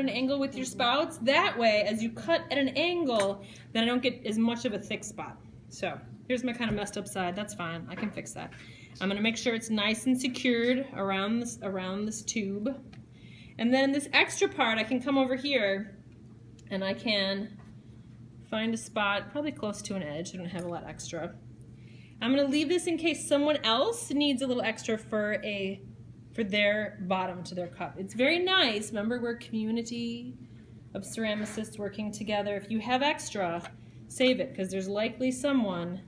at an angle with your spouts. That way, as you cut at an angle, then I don't get as much of a thick spot. So here's my kind of messed up side. That's fine. I can fix that. I'm going to make sure it's nice and secured around this tube. And then this extra part, I can come over here and I can find a spot probably close to an edge. I don't have a lot extra. I'm going to leave this in case someone else needs a little extra for their bottom to their cup. It's very nice. Remember, we're a community of ceramicists working together. If you have extra, save it, because there's likely someone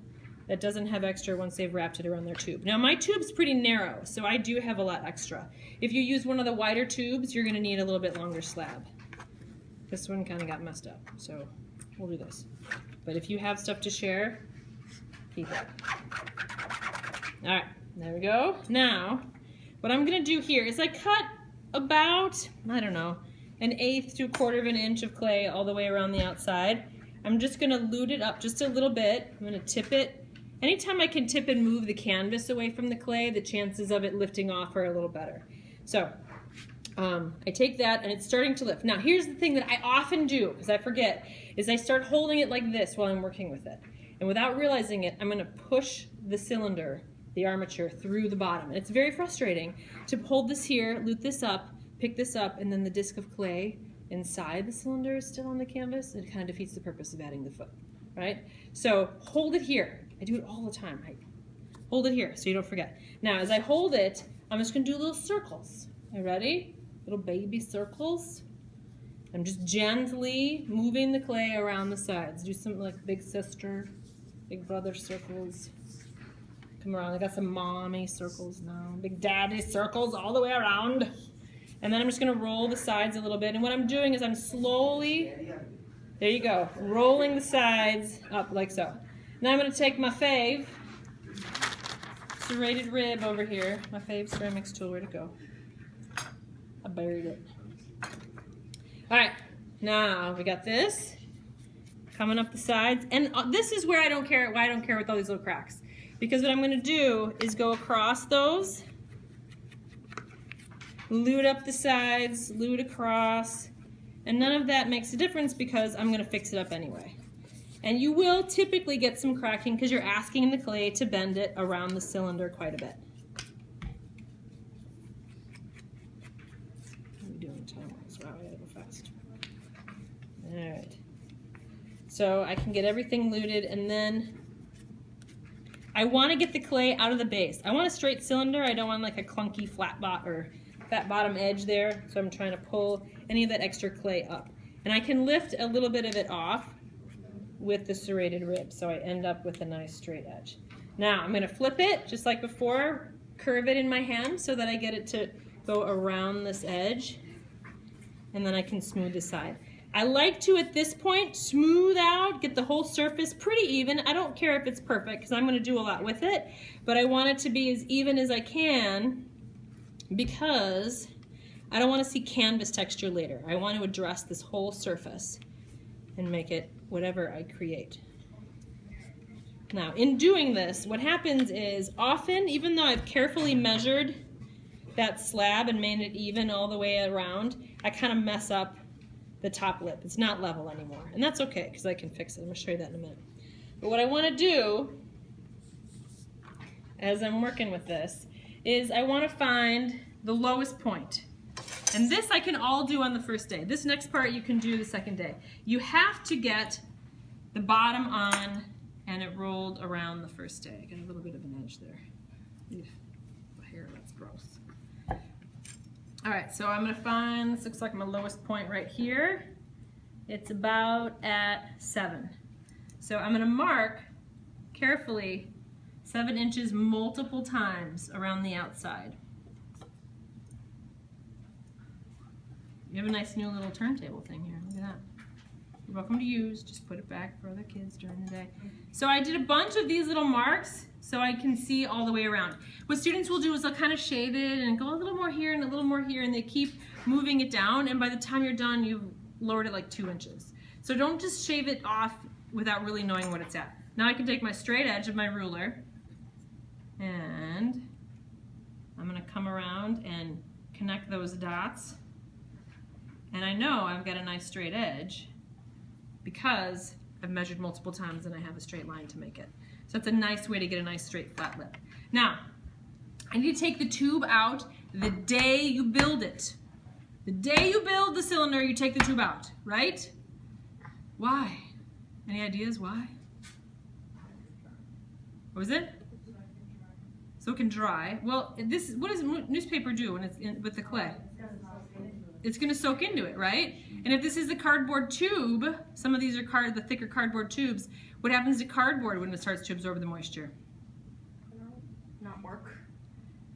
that doesn't have extra once they've wrapped it around their tube. Now, my tube's pretty narrow, so I do have a lot extra. If you use one of the wider tubes, you're going to need a little bit longer slab. This one kind of got messed up, so we'll do this. But if you have stuff to share, keep it. All right, there we go. Now, what I'm going to do here is I cut about, I don't know, 1/8 to 1/4 of an inch of clay all the way around the outside. I'm just going to lute it up just a little bit. I'm going to tip it. Anytime I can tip and move the canvas away from the clay, the chances of it lifting off are a little better. So I take that and it's starting to lift. Now here's the thing that I often do, because I forget, is I start holding it like this while I'm working with it. And without realizing it, I'm going to push the cylinder, the armature, through the bottom. And it's very frustrating to hold this here, lute this up, pick this up, and then the disc of clay inside the cylinder is still on the canvas. It kind of defeats the purpose of adding the foot, right? So hold it here. I do it all the time. I hold it here so you don't forget. Now, as I hold it, I'm just going to do little circles. Are you ready? Little baby circles. I'm just gently moving the clay around the sides. Do some like big sister, big brother circles. Come around. I got some mommy circles now. Big daddy circles all the way around. And then I'm just going to roll the sides a little bit. And what I'm doing is I'm slowly, there you go, rolling the sides up like so. Now I'm going to take my fave, serrated rib over here. My fave ceramics tool, where'd it go? I buried it. All right, now we got this coming up the sides. And this is where I don't care, why I don't care with all these little cracks. Because what I'm going to do is go across those, lute up the sides, lute across, and none of that makes a difference because I'm going to fix it up anyway. And you will typically get some cracking because you're asking the clay to bend it around the cylinder quite a bit. What are we doing time-wise? Wow, I gotta go fast. All right. So I can get everything luted, and then I want to get the clay out of the base. I want a straight cylinder. I don't want like a clunky flat bottom edge there. So I'm trying to pull any of that extra clay up. And I can lift a little bit of it off with the serrated rib, so I end up with a nice straight edge. Now I'm going to flip it just like before, curve it in my hand so that I get it to go around this edge, and then I can smooth the side. I like to, at this point, smooth out, get the whole surface pretty even. I don't care if it's perfect because I'm going to do a lot with it, but I want it to be as even as I can because I don't want to see canvas texture later. I want to address this whole surface and make it whatever I create. Now, in doing this, what happens is often, even though I've carefully measured that slab and made it even all the way around, I kind of mess up the top lip. It's not level anymore. And that's okay, because I can fix it. I'm going to show you that in a minute. But what I want to do, as I'm working with this, is I want to find the lowest point. And this I can all do on the first day. This next part you can do the second day. You have to get the bottom on and it rolled around the first day. I got a little bit of an edge there. Ew, hair, that's gross. All right, so I'm gonna find, this looks like my lowest point right here. It's about at 7. So I'm gonna mark carefully 7 inches multiple times around the outside. You have a nice new little turntable thing here. Look at that. You're welcome to use. Just put it back for other kids during the day. So I did a bunch of these little marks so I can see all the way around. What students will do is they'll kind of shave it and go a little more here and a little more here, and they keep moving it down, and by the time you're done, you've lowered it like 2 inches. So don't just shave it off without really knowing what it's at. Now I can take my straight edge of my ruler and I'm going to come around and connect those dots. And I know I've got a nice straight edge because I've measured multiple times and I have a straight line to make it. So it's a nice way to get a nice straight flat lip. Now, I need to take the tube out the day you build it. The day you build the cylinder, you take the tube out, right? Why? Any ideas why? What was it? So it can dry. Well, what does newspaper do when it's with the clay? It's going to soak into it, right? And if this is a cardboard tube, some of these are the thicker cardboard tubes, what happens to cardboard when it starts to absorb the moisture? Not work.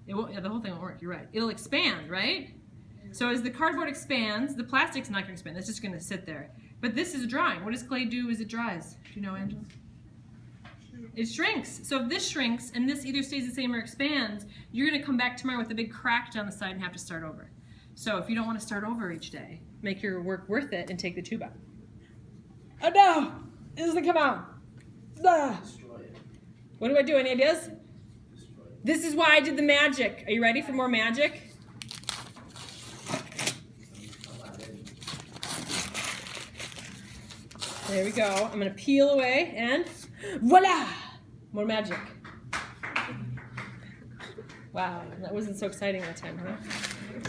It won't, yeah, the whole thing won't work, you're right. It'll expand, right? So as the cardboard expands, the plastic's not going to expand. It's just going to sit there. But this is drying. What does clay do as it dries? Do you know, Angela? It shrinks. So if this shrinks and this either stays the same or expands, you're going to come back tomorrow with a big crack down the side and have to start over. So if you don't want to start over each day, make your work worth it and take the tube out. Oh no! It doesn't come out. Ah. What do I do? Any ideas? This is why I did the magic. Are you ready for more magic? There we go. I'm going to peel away and voila! More magic. Wow, that wasn't so exciting that time, huh?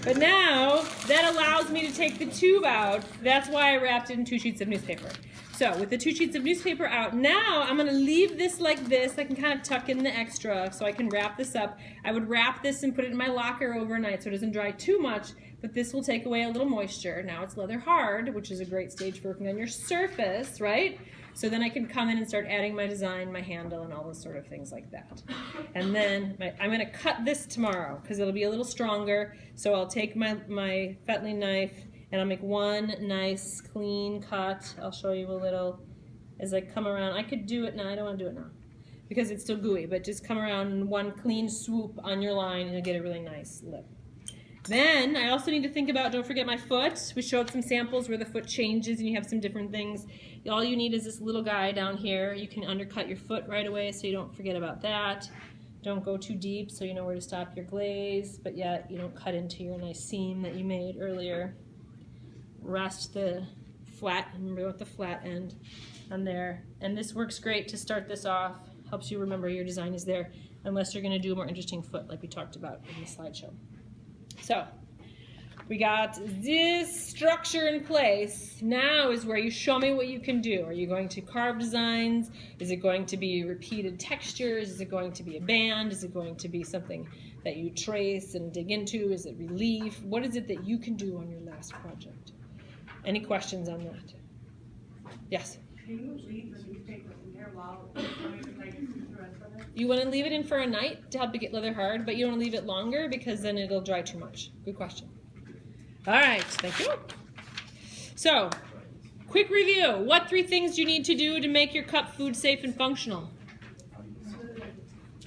But now, that allows me to take the tube out. That's why I wrapped it in 2 sheets of newspaper. So, with the 2 sheets of newspaper out, now I'm going to leave this like this. I can kind of tuck in the extra so I can wrap this up. I would wrap this and put it in my locker overnight so it doesn't dry too much, but this will take away a little moisture. Now it's leather hard, which is a great stage for working on your surface, right? So then I can come in and start adding my design, my handle, and all those sort of things like that. And then I'm going to cut this tomorrow because it'll be a little stronger. So I'll take my fettling knife and I'll make one nice clean cut. I'll show you a little as I come around. I could do it now. I don't want to do it now because it's still gooey, but just come around in one clean swoop on your line and you'll get a really nice lip. Then I also need to think about, don't forget my foot. We showed some samples where the foot changes and you have some different things. All you need is this little guy down here. You can undercut your foot right away so you don't forget about that. Don't go too deep so you know where to stop your glaze, but yet you don't cut into your nice seam that you made earlier. Rest the flat, remember with the flat end on there. And this works great to start this off. Helps you remember your design is there, unless you're going to do a more interesting foot like we talked about in the slideshow. So, we got this structure in place. Now is where you show me what you can do. Are you going to carve designs? Is it going to be repeated textures? Is it going to be a band? Is it going to be something that you trace and dig into? Is it relief? What is it that you can do on your last project? Any questions on that? Yes? Can you leave the newspaper in there while you take the rest of it? You want to leave it in for a night to help it get leather hard, but you don't want to leave it longer because then it'll dry too much. Good question. All right, thank you. So, quick review. What 3 things do you need to do to make your cup food safe and functional?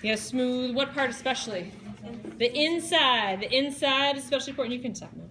Yes, smooth. What part especially? The inside. The inside is especially important. You can stop now.